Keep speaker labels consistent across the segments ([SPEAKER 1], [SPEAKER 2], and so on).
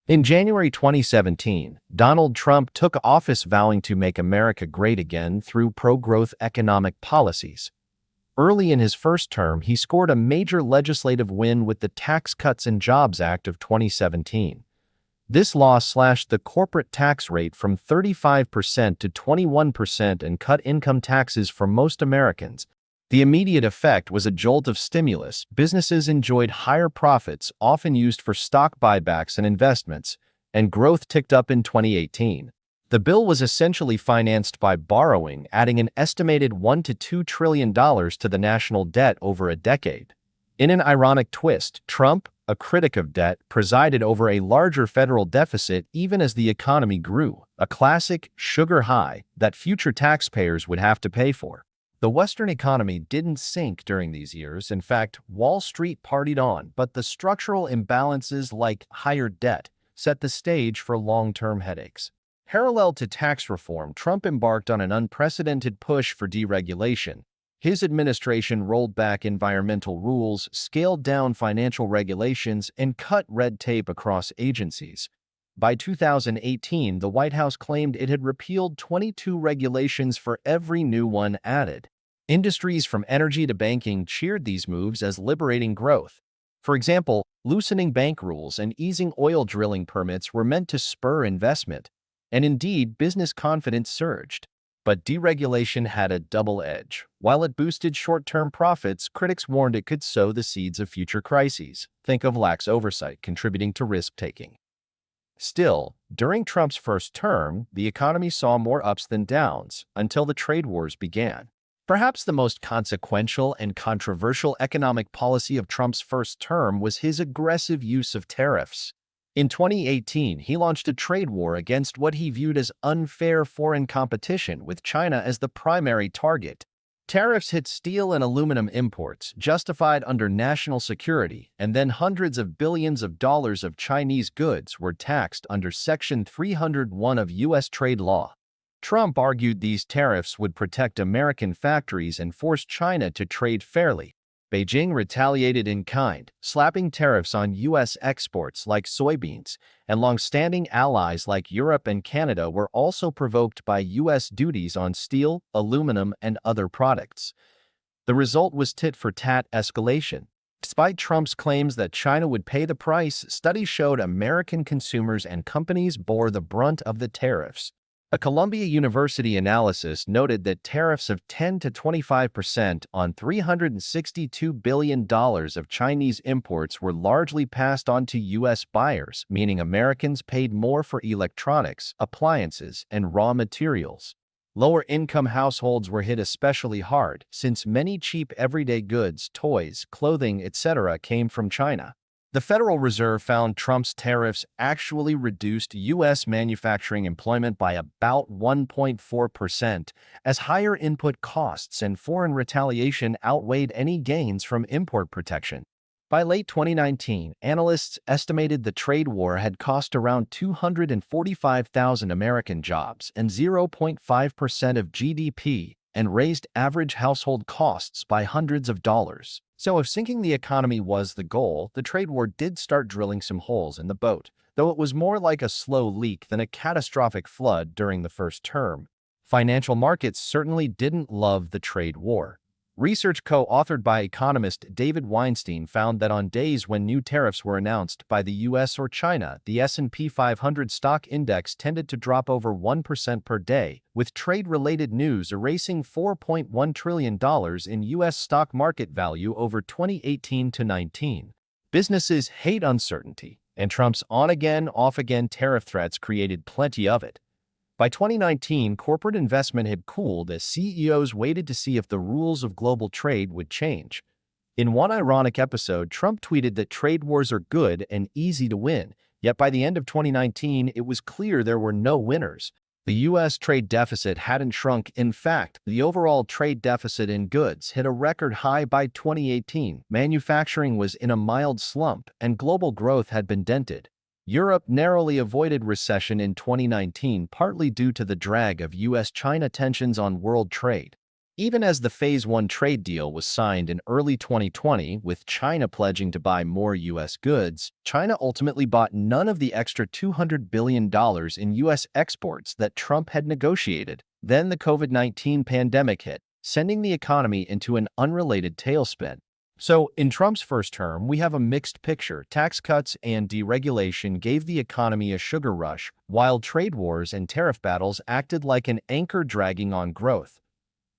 [SPEAKER 1] In January 2017, Donald Trump took office vowing to make America great again through pro-growth economic policies. Early in his first term, he scored a major legislative win with the Tax Cuts and Jobs Act of 2017. This law slashed the corporate tax rate from 35% to 21% and cut income taxes for most Americans. The immediate effect was a jolt of stimulus. Businesses enjoyed higher profits, often used for stock buybacks and investments, and growth ticked up in 2018. The bill was essentially financed by borrowing, adding an estimated $1 to $2 trillion to the national debt over a decade. In an ironic twist, Trump, a critic of debt, presided over a larger federal deficit even as the economy grew, a classic sugar high that future taxpayers would have to pay for. The Western economy didn't sink during these years. In fact, Wall Street partied on, but the structural imbalances like higher debt set the stage for long-term headaches. Parallel to tax reform, Trump embarked on an unprecedented push for deregulation. His administration rolled back environmental rules, scaled down financial regulations, and cut red tape across agencies. By 2018, the White House claimed it had repealed 22 regulations for every new one added. Industries from energy to banking cheered these moves as liberating growth. For example, loosening bank rules and easing oil drilling permits were meant to spur investment, and indeed, business confidence surged. But deregulation had a double edge. While it boosted short-term profits, critics warned it could sow the seeds of future crises. Think of lax oversight contributing to risk-taking. Still, during Trump's first term, the economy saw more ups than downs until the trade wars began. Perhaps the most consequential and controversial economic policy of Trump's first term was his aggressive use of tariffs. In 2018, he launched a trade war against what he viewed as unfair foreign competition, with China as the primary target. Tariffs hit steel and aluminum imports, justified under national security, and then hundreds of billions of dollars of Chinese goods were taxed under Section 301 of U.S. trade law. Trump argued these tariffs would protect American factories and force China to trade fairly. Beijing retaliated in kind, slapping tariffs on U.S. exports like soybeans, and long-standing allies like Europe and Canada were also provoked by U.S. duties on steel, aluminum, and other products. The result was tit-for-tat escalation. Despite Trump's claims that China would pay the price, studies showed American consumers and companies bore the brunt of the tariffs. A Columbia University analysis noted that tariffs of 10 to 25% on $362 billion of Chinese imports were largely passed on to U.S. buyers, meaning Americans paid more for electronics, appliances, and raw materials. Lower-income households were hit especially hard, since many cheap everyday goods, toys, clothing, etc. came from China. The Federal Reserve found Trump's tariffs actually reduced U.S. manufacturing employment by about 1.4%, as higher input costs and foreign retaliation outweighed any gains from import protection. By late 2019, analysts estimated the trade war had cost around 245,000 American jobs and 0.5% of GDP, and raised average household costs by hundreds of dollars. So if sinking the economy was the goal, the trade war did start drilling some holes in the boat, though it was more like a slow leak than a catastrophic flood during the first term. Financial markets certainly didn't love the trade war. Research co-authored by economist David Weinstein found that on days when new tariffs were announced by the U.S. or China, the S&P 500 stock index tended to drop over 1% per day, with trade-related news erasing $4.1 trillion in U.S. stock market value over 2018 to 19. Businesses hate uncertainty, and Trump's on-again, off-again tariff threats created plenty of it. By 2019, corporate investment had cooled as CEOs waited to see if the rules of global trade would change. In one ironic episode, Trump tweeted that trade wars are good and easy to win, yet by the end of 2019, it was clear there were no winners. The U.S. trade deficit hadn't shrunk. In fact, the overall trade deficit in goods hit a record high by 2018. Manufacturing was in a mild slump, and global growth had been dented. Europe narrowly avoided recession in 2019, partly due to the drag of U.S.-China tensions on world trade. Even as the Phase 1 trade deal was signed in early 2020, with China pledging to buy more U.S. goods, China ultimately bought none of the extra $200 billion in U.S. exports that Trump had negotiated. Then the COVID-19 pandemic hit, sending the economy into an unrelated tailspin. So, in Trump's first term, we have a mixed picture. Tax cuts and deregulation gave the economy a sugar rush, while trade wars and tariff battles acted like an anchor dragging on growth.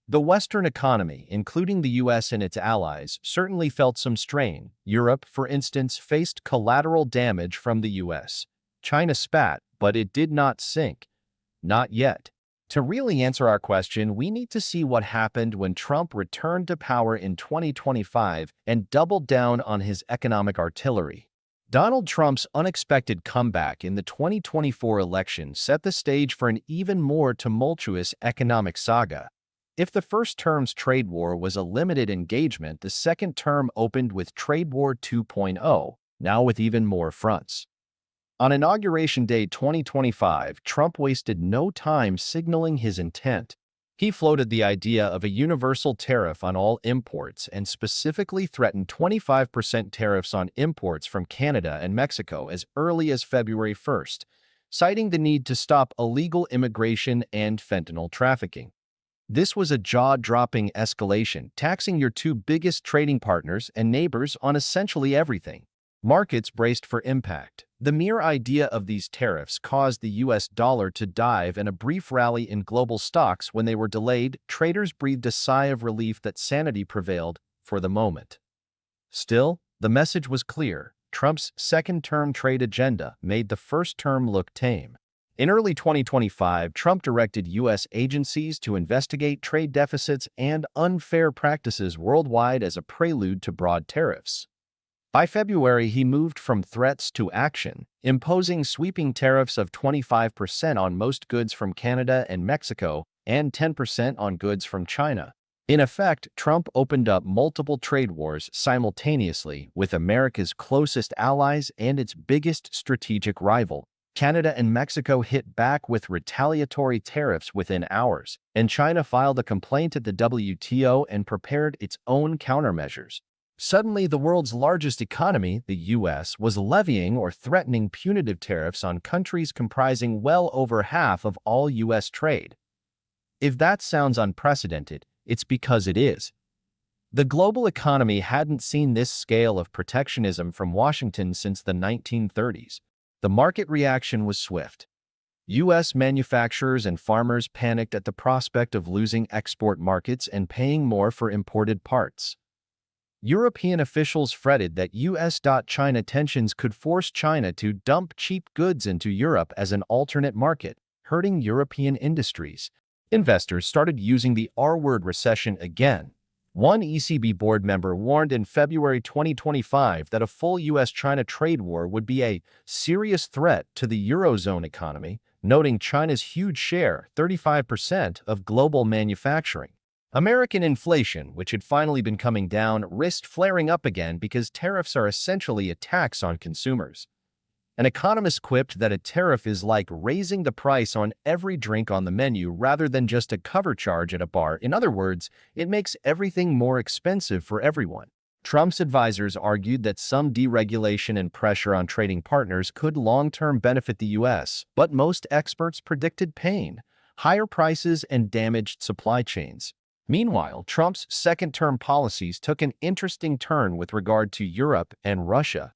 [SPEAKER 1] The Western economy, including the U.S. and its allies, certainly felt some strain. Europe, for instance, faced collateral damage from the U.S. China spat, but it did not sink. Not yet. To really answer our question, we need to see what happened when Trump returned to power in 2025 and doubled down on his economic artillery. Donald Trump's unexpected comeback in the 2024 election set the stage for an even more tumultuous economic saga. If the first term's trade war was a limited engagement, the second term opened with Trade War 2.0, now with even more fronts. On Inauguration Day 2025, Trump wasted no time signaling his intent. He floated the idea of a universal tariff on all imports and specifically threatened 25% tariffs on imports from Canada and Mexico as early as February 1st, citing the need to stop illegal immigration and fentanyl trafficking. This was a jaw-dropping escalation, taxing your two biggest trading partners and neighbors on essentially everything. Markets braced for impact. The mere idea of these tariffs caused the U.S. dollar to dive and a brief rally in global stocks. When they were delayed, traders breathed a sigh of relief that sanity prevailed for the moment. Still, the message was clear. Trump's second-term trade agenda made the first term look tame. In early 2025, Trump directed U.S. agencies to investigate trade deficits and unfair practices worldwide as a prelude to broad tariffs. By February, he moved from threats to action, imposing sweeping tariffs of 25% on most goods from Canada and Mexico and 10% on goods from China. In effect, Trump opened up multiple trade wars simultaneously with America's closest allies and its biggest strategic rival. Canada and Mexico hit back with retaliatory tariffs within hours, and China filed a complaint at the WTO and prepared its own countermeasures. Suddenly, the world's largest economy, the U.S., was levying or threatening punitive tariffs on countries comprising well over half of all U.S. trade. If that sounds unprecedented, it's because it is. The global economy hadn't seen this scale of protectionism from Washington since the 1930s. The market reaction was swift. U.S. manufacturers and farmers panicked at the prospect of losing export markets and paying more for imported parts. European officials fretted that U.S.-China tensions could force China to dump cheap goods into Europe as an alternate market, hurting European industries. Investors started using the R-word recession again. One ECB board member warned in February 2025 that a full U.S.-China trade war would be a serious threat to the Eurozone economy, noting China's huge share, 35%, of global manufacturing. American inflation, which had finally been coming down, risked flaring up again because tariffs are essentially a tax on consumers. An economist quipped that a tariff is like raising the price on every drink on the menu rather than just a cover charge at a bar. In other words, it makes everything more expensive for everyone. Trump's advisors argued that some deregulation and pressure on trading partners could long-term benefit the U.S., but most experts predicted pain, higher prices, and damaged supply chains. Meanwhile, Trump's second-term policies took an interesting turn with regard to Europe and Russia.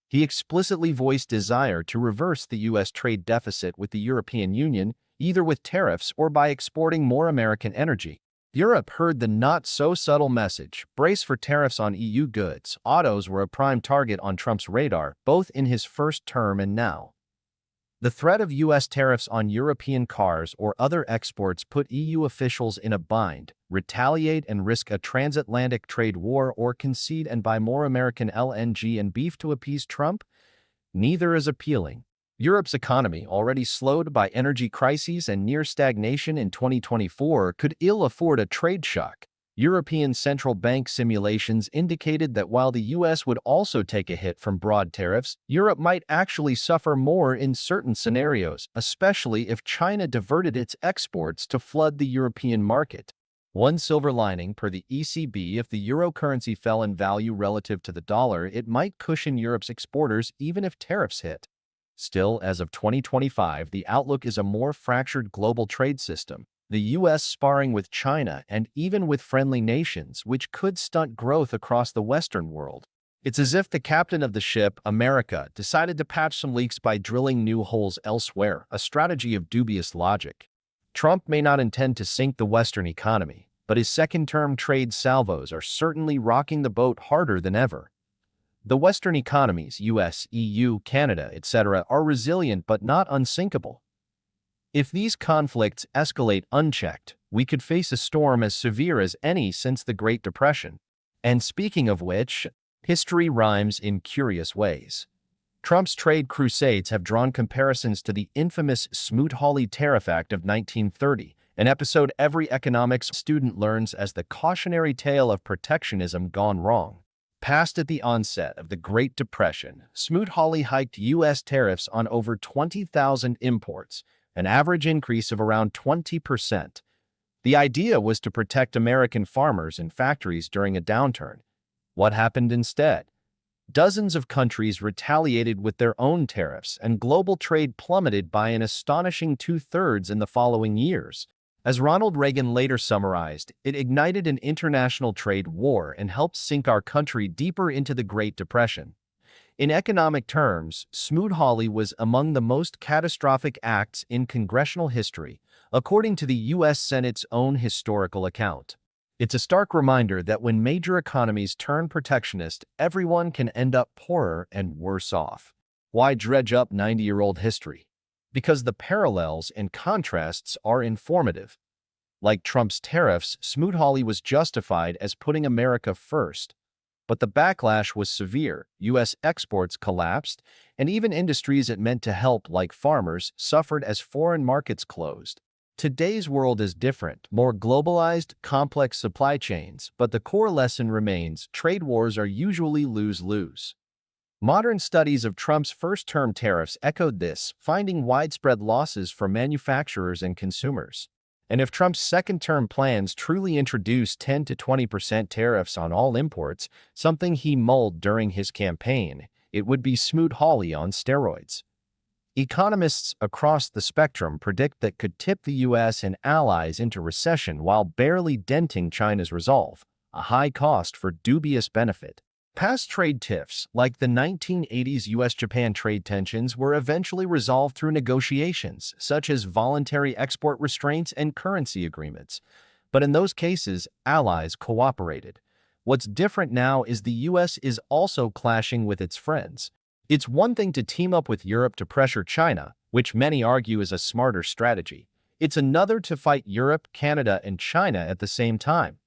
[SPEAKER 1] He explicitly voiced desire to reverse the U.S. trade deficit with the European Union, either with tariffs or by exporting more American energy. Europe heard the not-so-subtle message: brace for tariffs on EU goods. Autos were a prime target on Trump's radar, both in his first term and now. The threat of U.S. tariffs on European cars or other exports put EU officials in a bind: retaliate and risk a transatlantic trade war, or concede and buy more American LNG and beef to appease Trump? Neither is appealing. Europe's economy, already slowed by energy crises and near stagnation in 2024, could ill afford a trade shock. European central bank simulations indicated that while the U.S. would also take a hit from broad tariffs, Europe might actually suffer more in certain scenarios, especially if China diverted its exports to flood the European market. One silver lining per the ECB: if the euro currency fell in value relative to the dollar, it might cushion Europe's exporters even if tariffs hit. Still, as of 2025, the outlook is a more fractured global trade system, the US sparring with China and even with friendly nations, which could stunt growth across the Western world. It's as if the captain of the ship, America, decided to patch some leaks by drilling new holes elsewhere, a strategy of dubious logic. Trump may not intend to sink the Western economy, but his second-term trade salvos are certainly rocking the boat harder than ever. The Western economies, US, EU, Canada, etc., are resilient but not unsinkable. If these conflicts escalate unchecked, we could face a storm as severe as any since the Great Depression. And speaking of which, history rhymes in curious ways. Trump's trade crusades have drawn comparisons to the infamous Smoot-Hawley Tariff Act of 1930, an episode every economics student learns as the cautionary tale of protectionism gone wrong. Passed at the onset of the Great Depression, Smoot-Hawley hiked U.S. tariffs on over 20,000 imports, an average increase of around 20%. The idea was to protect American farmers and factories during a downturn. What happened instead? Dozens of countries retaliated with their own tariffs, and global trade plummeted by an astonishing 2/3 in the following years. As Ronald Reagan later summarized, it ignited an international trade war and helped sink our country deeper into the Great Depression. In economic terms, Smoot-Hawley was among the most catastrophic acts in congressional history, according to the U.S. Senate's own historical account. It's a stark reminder that when major economies turn protectionist, everyone can end up poorer and worse off. Why dredge up 90-year-old history? Because the parallels and contrasts are informative. Like Trump's tariffs, Smoot-Hawley was justified as putting America first. But the backlash was severe. U.S. exports collapsed, and even industries it meant to help, like farmers, suffered as foreign markets closed. Today's world is different, more globalized, complex supply chains, but the core lesson remains: trade wars are usually lose-lose. Modern studies of Trump's first-term tariffs echoed this, finding widespread losses for manufacturers and consumers. And if Trump's second-term plans truly introduce 10 to 20% tariffs on all imports, something he mulled during his campaign, it would be Smoot-Hawley on steroids. Economists across the spectrum predict that could tip the U.S. and allies into recession while barely denting China's resolve, a high cost for dubious benefit. Past trade tiffs, like the 1980s U.S.-Japan trade tensions, were eventually resolved through negotiations, such as voluntary export restraints and currency agreements. But in those cases, allies cooperated. What's different now is the U.S. is also clashing with its friends. It's one thing to team up with Europe to pressure China, which many argue is a smarter strategy. It's another to fight Europe, Canada, and China at the same time.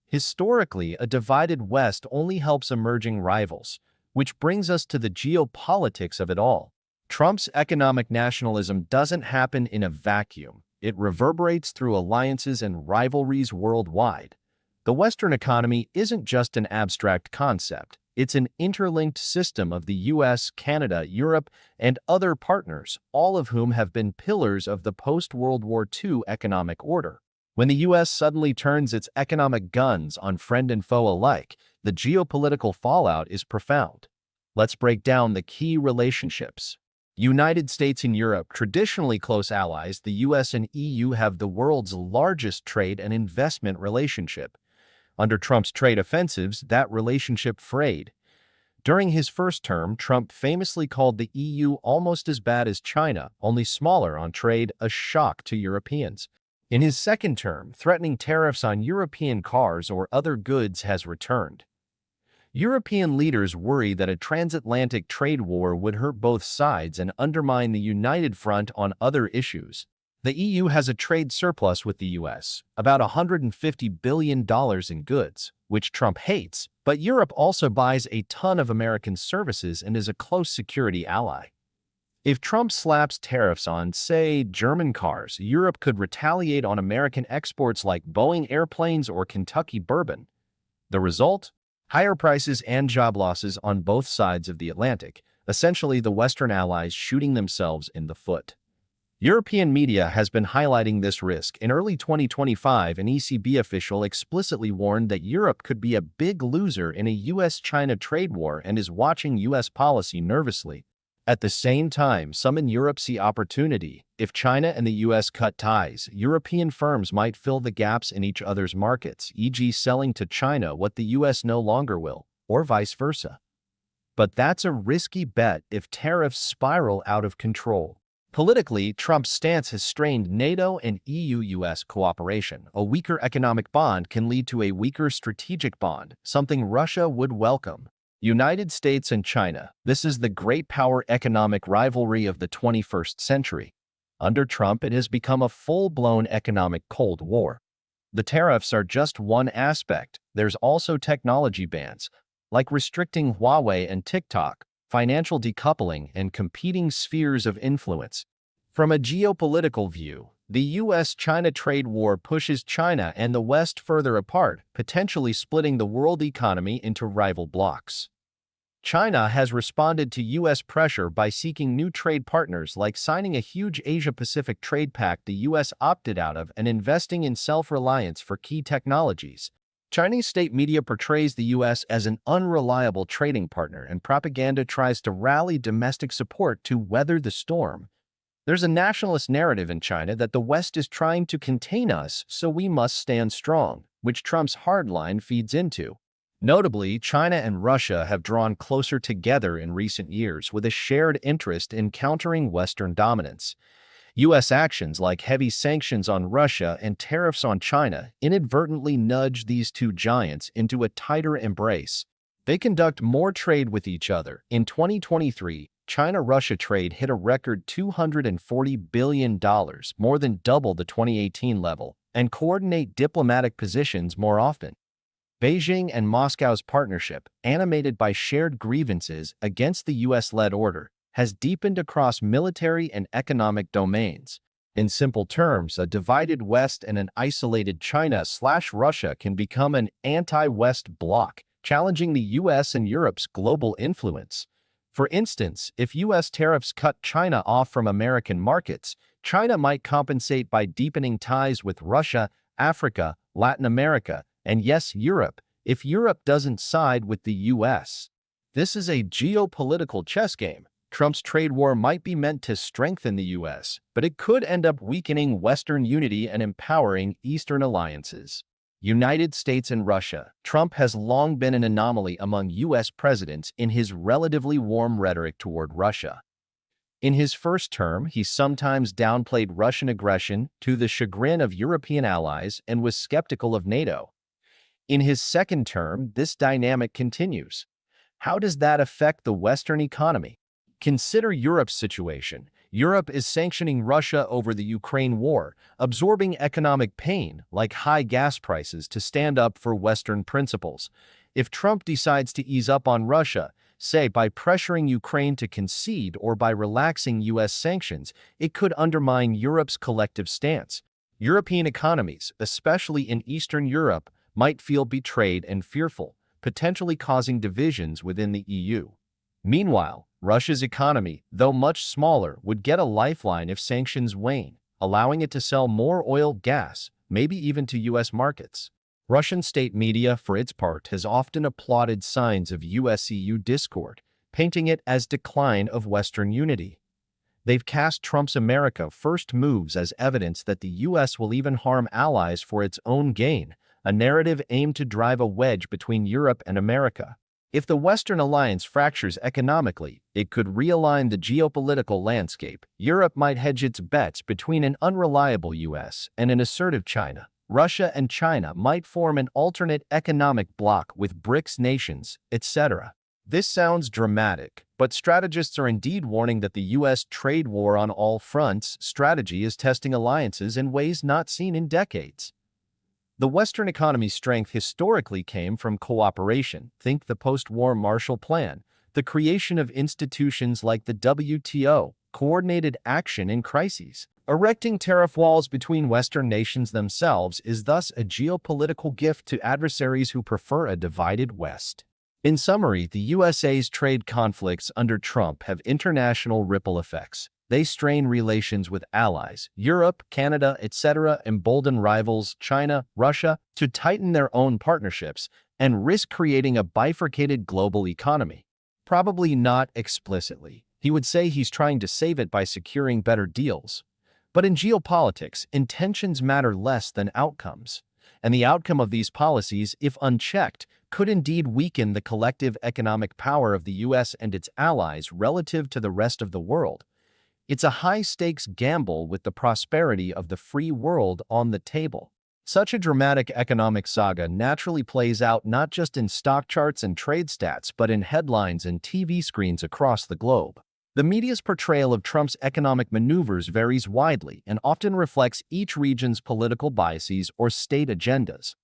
[SPEAKER 1] Historically, a divided West only helps emerging rivals, which brings us to the geopolitics of it all. Trump's economic nationalism doesn't happen in a vacuum. It reverberates through alliances and rivalries worldwide. The Western economy isn't just an abstract concept. It's an interlinked system of the US, Canada, Europe, and other partners, all of whom have been pillars of the post-World War II economic order. When the US suddenly turns its economic guns on friend and foe alike, the geopolitical fallout is profound. Let's break down the key relationships. United States and Europe, traditionally close allies, the US and EU have the world's largest trade and investment relationship. Under Trump's trade offensives, that relationship frayed. During his first term, Trump famously called the EU almost as bad as China, only smaller on trade, a shock to Europeans. In his second term, threatening tariffs on European cars or other goods has returned. European leaders worry that a transatlantic trade war would hurt both sides and undermine the united front on other issues. The EU has a trade surplus with the US, about $150 billion in goods, which Trump hates, but Europe also buys a ton of American services and is a close security ally. If Trump slaps tariffs on, say, German cars, Europe could retaliate on American exports like Boeing airplanes or Kentucky bourbon. The result? Higher prices and job losses on both sides of the Atlantic, essentially the Western allies shooting themselves in the foot. European media has been highlighting this risk. In early 2025, an ECB official explicitly warned that Europe could be a big loser in a US-China trade war and is watching US policy nervously. At the same time, some in Europe see opportunity. If China and the US cut ties, European firms might fill the gaps in each other's markets, e.g. selling to China what the US no longer will, or vice versa. But that's a risky bet if tariffs spiral out of control. Politically, Trump's stance has strained NATO and EU-US cooperation. A weaker economic bond can lead to a weaker strategic bond, something Russia would welcome. United States and China. This is the great power economic rivalry of the 21st century. Under Trump, it has become a full-blown economic Cold War. The tariffs are just one aspect. There's also technology bans, like restricting Huawei and TikTok, financial decoupling, and competing spheres of influence. From a geopolitical view, the US-China trade war pushes China and the West further apart, potentially splitting the world economy into rival blocs. China has responded to US pressure by seeking new trade partners, like signing a huge Asia-Pacific trade pact the US opted out of and investing in self-reliance for key technologies. Chinese state media portrays the US as an unreliable trading partner, and propaganda tries to rally domestic support to weather the storm. There's a nationalist narrative in China that the West is trying to contain us, so we must stand strong, which Trump's hardline feeds into. Notably, China and Russia have drawn closer together in recent years with a shared interest in countering Western dominance. U.S. actions like heavy sanctions on Russia and tariffs on China inadvertently nudge these two giants into a tighter embrace. They conduct more trade with each other. In 2023, China-Russia trade hit a record $240 billion, more than double the 2018 level, and coordinate diplomatic positions more often. Beijing and Moscow's partnership, animated by shared grievances against the US-led order, has deepened across military and economic domains. In simple terms, a divided West and an isolated China/Russia can become an anti-West bloc, challenging the US and Europe's global influence. For instance, if US tariffs cut China off from American markets, China might compensate by deepening ties with Russia, Africa, Latin America, and yes, Europe, if Europe doesn't side with the US. This is a geopolitical chess game. Trump's trade war might be meant to strengthen the US, but it could end up weakening Western unity and empowering Eastern alliances. United States and Russia. Trump has long been an anomaly among US presidents in his relatively warm rhetoric toward Russia. In his first term, he sometimes downplayed Russian aggression to the chagrin of European allies and was skeptical of NATO. In his second term, this dynamic continues. How does that affect the Western economy? Consider Europe's situation. Europe is sanctioning Russia over the Ukraine war, absorbing economic pain, like high gas prices, to stand up for Western principles. If Trump decides to ease up on Russia, say by pressuring Ukraine to concede or by relaxing US sanctions, it could undermine Europe's collective stance. European economies, especially in Eastern Europe, might feel betrayed and fearful, potentially causing divisions within the EU. Meanwhile, Russia's economy, though much smaller, would get a lifeline if sanctions wane, allowing it to sell more oil, gas, maybe even to US markets. Russian state media, for its part, has often applauded signs of US-EU discord, painting it as decline of Western unity. They've cast Trump's America First moves as evidence that the US will even harm allies for its own gain, a narrative aimed to drive a wedge between Europe and America. If the Western alliance fractures economically, it could realign the geopolitical landscape. Europe might hedge its bets between an unreliable US and an assertive China. Russia and China might form an alternate economic bloc with BRICS nations, etc. This sounds dramatic, but strategists are indeed warning that the US trade war on all fronts strategy is testing alliances in ways not seen in decades. The Western economy's strength historically came from cooperation. Think the post-war Marshall Plan, the creation of institutions like the WTO, coordinated action in crises. Erecting tariff walls between Western nations themselves is thus a geopolitical gift to adversaries who prefer a divided West. In summary, the USA's trade conflicts under Trump have international ripple effects. They strain relations with allies, Europe, Canada, etc., embolden rivals, China, Russia, to tighten their own partnerships and risk creating a bifurcated global economy. Probably not explicitly. He would say he's trying to save it by securing better deals. But in geopolitics, intentions matter less than outcomes. And the outcome of these policies, if unchecked, could indeed weaken the collective economic power of the U.S. and its allies relative to the rest of the world. It's a high-stakes gamble with the prosperity of the free world on the table. Such a dramatic economic saga naturally plays out not just in stock charts and trade stats, but in headlines and TV screens across the globe. The media's portrayal of Trump's economic maneuvers varies widely and often reflects each region's political biases or state agendas.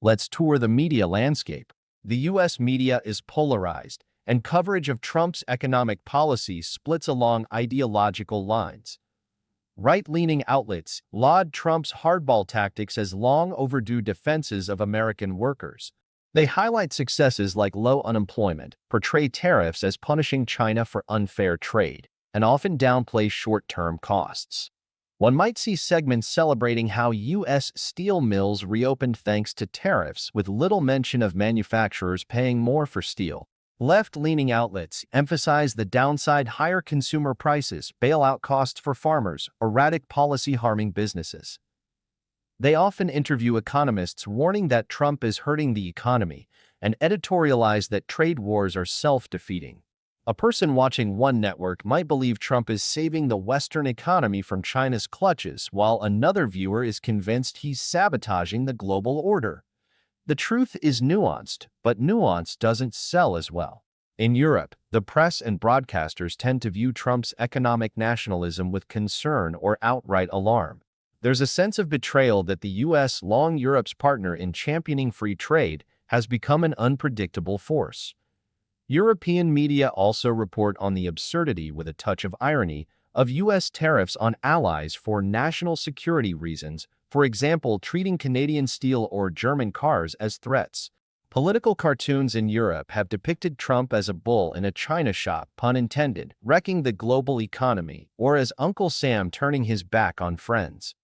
[SPEAKER 1] Let's tour the media landscape. The U.S. media is polarized, and coverage of Trump's economic policies splits along ideological lines. Right-leaning outlets laud Trump's hardball tactics as long overdue defenses of American workers. They highlight successes like low unemployment, portray tariffs as punishing China for unfair trade, and often downplay short-term costs. One might see segments celebrating how U.S. steel mills reopened thanks to tariffs, with little mention of manufacturers paying more for steel. Left-leaning outlets emphasize the downside: higher consumer prices, bailout costs for farmers, erratic policy harming businesses. They often interview economists warning that Trump is hurting the economy and editorialize that trade wars are self-defeating. A person watching one network might believe Trump is saving the Western economy from China's clutches, while another viewer is convinced he's sabotaging the global order. The truth is nuanced, but nuance doesn't sell as well. In Europe, the press and broadcasters tend to view Trump's economic nationalism with concern or outright alarm. There's a sense of betrayal that the U.S., long Europe's partner in championing free trade, has become an unpredictable force. European media also report on the absurdity, with a touch of irony, of U.S. tariffs on allies for national security reasons, for example, treating Canadian steel or German cars as threats. Political cartoons in Europe have depicted Trump as a bull in a china shop, pun intended, wrecking the global economy, or as Uncle Sam turning his back on friends.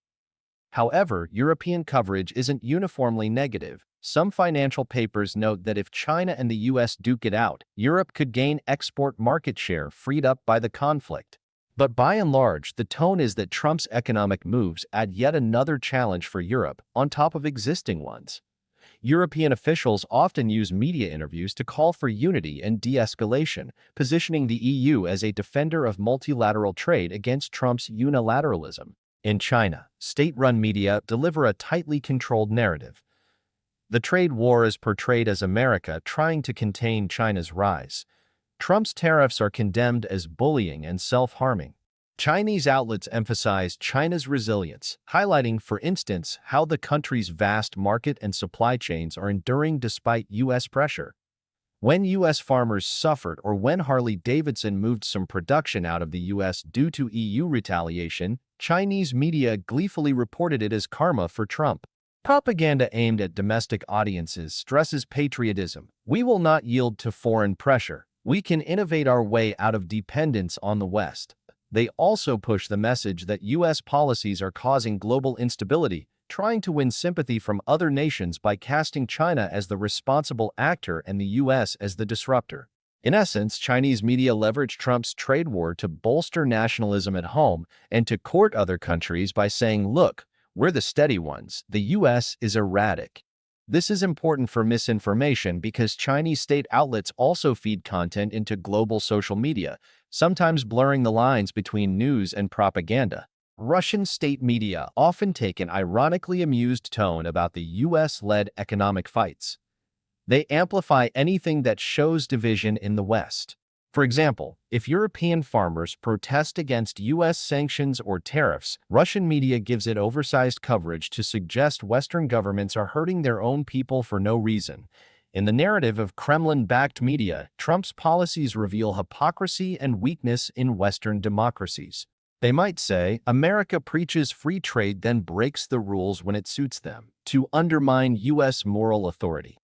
[SPEAKER 1] However, European coverage isn't uniformly negative. Some financial papers note that if China and the U.S. duke it out, Europe could gain export market share freed up by the conflict. But by and large, the tone is that Trump's economic moves add yet another challenge for Europe, on top of existing ones. European officials often use media interviews to call for unity and de-escalation, positioning the EU as a defender of multilateral trade against Trump's unilateralism. In China, state-run media deliver a tightly controlled narrative. The trade war is portrayed as America trying to contain China's rise. Trump's tariffs are condemned as bullying and self-harming. Chinese outlets emphasize China's resilience, highlighting, for instance, how the country's vast market and supply chains are enduring despite U.S. pressure. When U.S. farmers suffered, or when Harley-Davidson moved some production out of the U.S. due to EU retaliation, Chinese media gleefully reported it as karma for Trump. Propaganda aimed at domestic audiences stresses patriotism. We will not yield to foreign pressure. We can innovate our way out of dependence on the West. They also push the message that U.S. policies are causing global instability, trying to win sympathy from other nations by casting China as the responsible actor and the U.S. as the disruptor. In essence, Chinese media leverage Trump's trade war to bolster nationalism at home and to court other countries by saying, "Look, we're the steady ones. The U.S. is erratic." This is important for misinformation because Chinese state outlets also feed content into global social media, sometimes blurring the lines between news and propaganda. Russian state media often take an ironically amused tone about the U.S.-led economic fights. They amplify anything that shows division in the West. For example, if European farmers protest against U.S. sanctions or tariffs, Russian media gives it oversized coverage to suggest Western governments are hurting their own people for no reason. In the narrative of Kremlin-backed media, Trump's policies reveal hypocrisy and weakness in Western democracies. They might say, America preaches free trade then breaks the rules when it suits them, to undermine U.S. moral authority.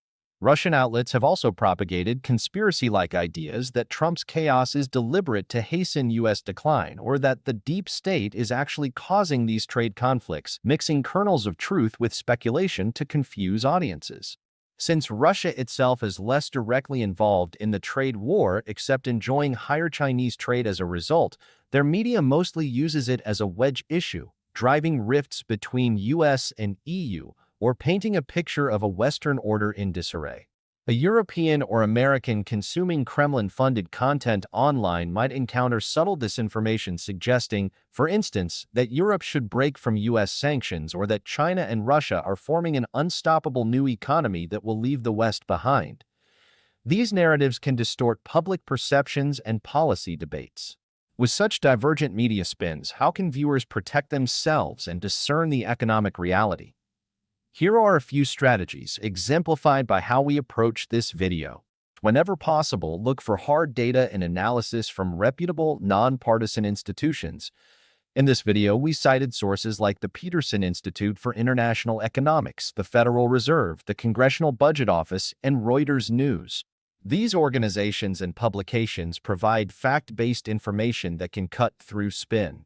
[SPEAKER 1] Russian outlets have also propagated conspiracy-like ideas that Trump's chaos is deliberate to hasten U.S. decline, or that the deep state is actually causing these trade conflicts, mixing kernels of truth with speculation to confuse audiences. Since Russia itself is less directly involved in the trade war except enjoying higher Chinese trade as a result, their media mostly uses it as a wedge issue, driving rifts between US and EU, or painting a picture of a Western order in disarray. A European or American consuming Kremlin-funded content online might encounter subtle disinformation suggesting, for instance, that Europe should break from US sanctions or that China and Russia are forming an unstoppable new economy that will leave the West behind. These narratives can distort public perceptions and policy debates. With such divergent media spins, how can viewers protect themselves and discern the economic reality? Here are a few strategies exemplified by how we approach this video. Whenever possible, look for hard data and analysis from reputable, nonpartisan institutions. In this video, we cited sources like the Peterson Institute for International Economics, the Federal Reserve, the Congressional Budget Office, and Reuters News. These organizations and publications provide fact-based information that can cut through spin.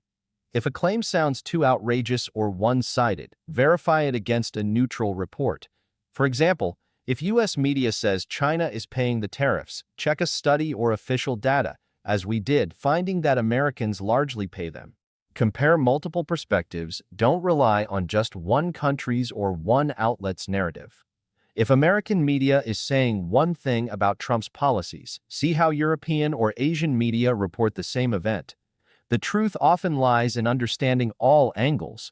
[SPEAKER 1] If a claim sounds too outrageous or one-sided, verify it against a neutral report. For example, if U.S. media says China is paying the tariffs, check a study or official data, as we did, finding that Americans largely pay them. Compare multiple perspectives, don't rely on just one country's or one outlet's narrative. If American media is saying one thing about Trump's policies, see how European or Asian media report the same event. The truth often lies in understanding all angles.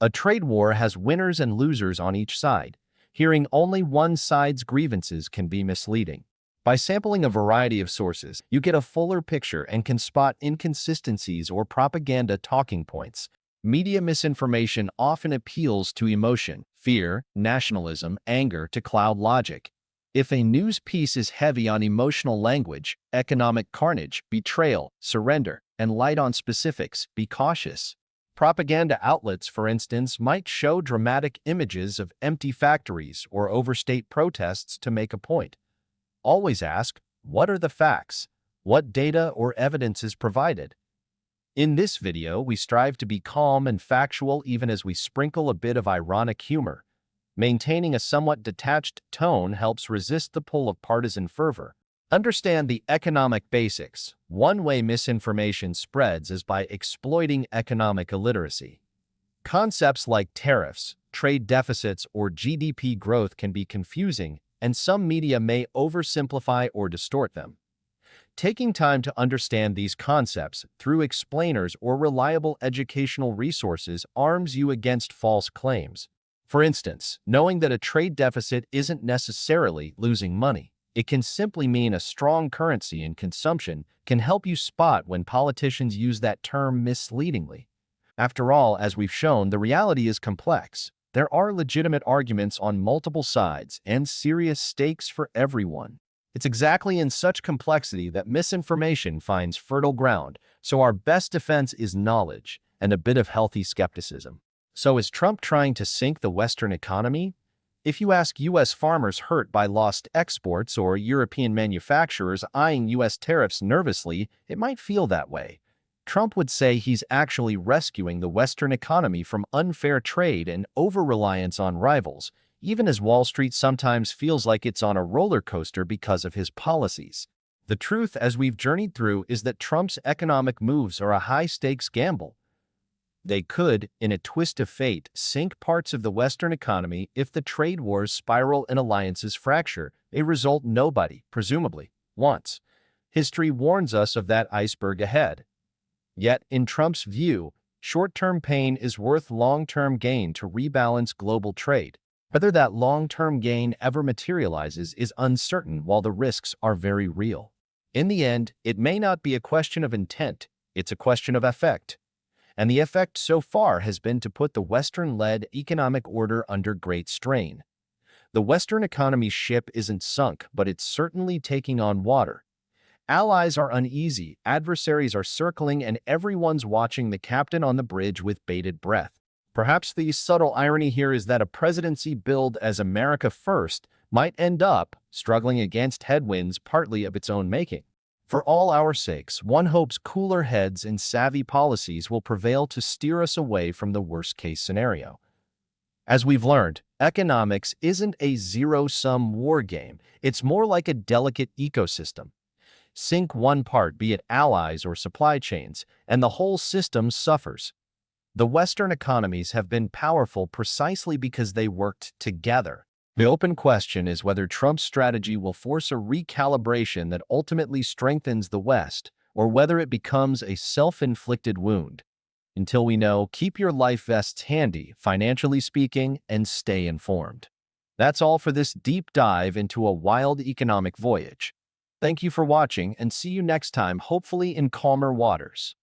[SPEAKER 1] A trade war has winners and losers on each side. Hearing only one side's grievances can be misleading. By sampling a variety of sources, you get a fuller picture and can spot inconsistencies or propaganda talking points. Media misinformation often appeals to emotion, fear, nationalism, anger to cloud logic. If a news piece is heavy on emotional language, economic carnage, betrayal, surrender, and light on specifics, be cautious. Propaganda outlets, for instance, might show dramatic images of empty factories or overstate protests to make a point. Always ask, what are the facts? What data or evidence is provided? In this video, we strive to be calm and factual even as we sprinkle a bit of ironic humor. Maintaining a somewhat detached tone helps resist the pull of partisan fervor. Understand the economic basics. One way misinformation spreads is by exploiting economic illiteracy. Concepts like tariffs, trade deficits, or GDP growth can be confusing, and some media may oversimplify or distort them. Taking time to understand these concepts through explainers or reliable educational resources arms you against false claims. For instance, knowing that a trade deficit isn't necessarily losing money. It can simply mean a strong currency and consumption can help you spot when politicians use that term misleadingly. After all, as we've shown, the reality is complex. There are legitimate arguments on multiple sides and serious stakes for everyone. It's exactly in such complexity that misinformation finds fertile ground, so our best defense is knowledge and a bit of healthy skepticism. So is Trump trying to sink the Western economy? If you ask U.S. farmers hurt by lost exports or European manufacturers eyeing U.S. tariffs nervously, it might feel that way. Trump would say he's actually rescuing the Western economy from unfair trade and over-reliance on rivals, even as Wall Street sometimes feels like it's on a roller coaster because of his policies. The truth, as we've journeyed through, is that Trump's economic moves are a high-stakes gamble. They could, in a twist of fate, sink parts of the Western economy if the trade wars spiral and alliances fracture, a result nobody, presumably, wants. History warns us of that iceberg ahead. Yet, in Trump's view, short-term pain is worth long-term gain to rebalance global trade. Whether that long-term gain ever materializes is uncertain while the risks are very real. In the end, it may not be a question of intent, it's a question of effect. And the effect so far has been to put the Western-led economic order under great strain. The Western economy's ship isn't sunk, but it's certainly taking on water. Allies are uneasy, adversaries are circling, and everyone's watching the captain on the bridge with bated breath. Perhaps the subtle irony here is that a presidency billed as America First might end up struggling against headwinds partly of its own making. For all our sakes, one hopes cooler heads and savvy policies will prevail to steer us away from the worst-case scenario. As we've learned, economics isn't a zero-sum war game. It's more like a delicate ecosystem. Sink one part, be it allies or supply chains, and the whole system suffers. The Western economies have been powerful precisely because they worked together. The open question is whether Trump's strategy will force a recalibration that ultimately strengthens the West, or whether it becomes a self-inflicted wound. Until we know, keep your life vests handy, financially speaking, and stay informed. That's all for this deep dive into a wild economic voyage. Thank you for watching, and see you next time, hopefully in calmer waters.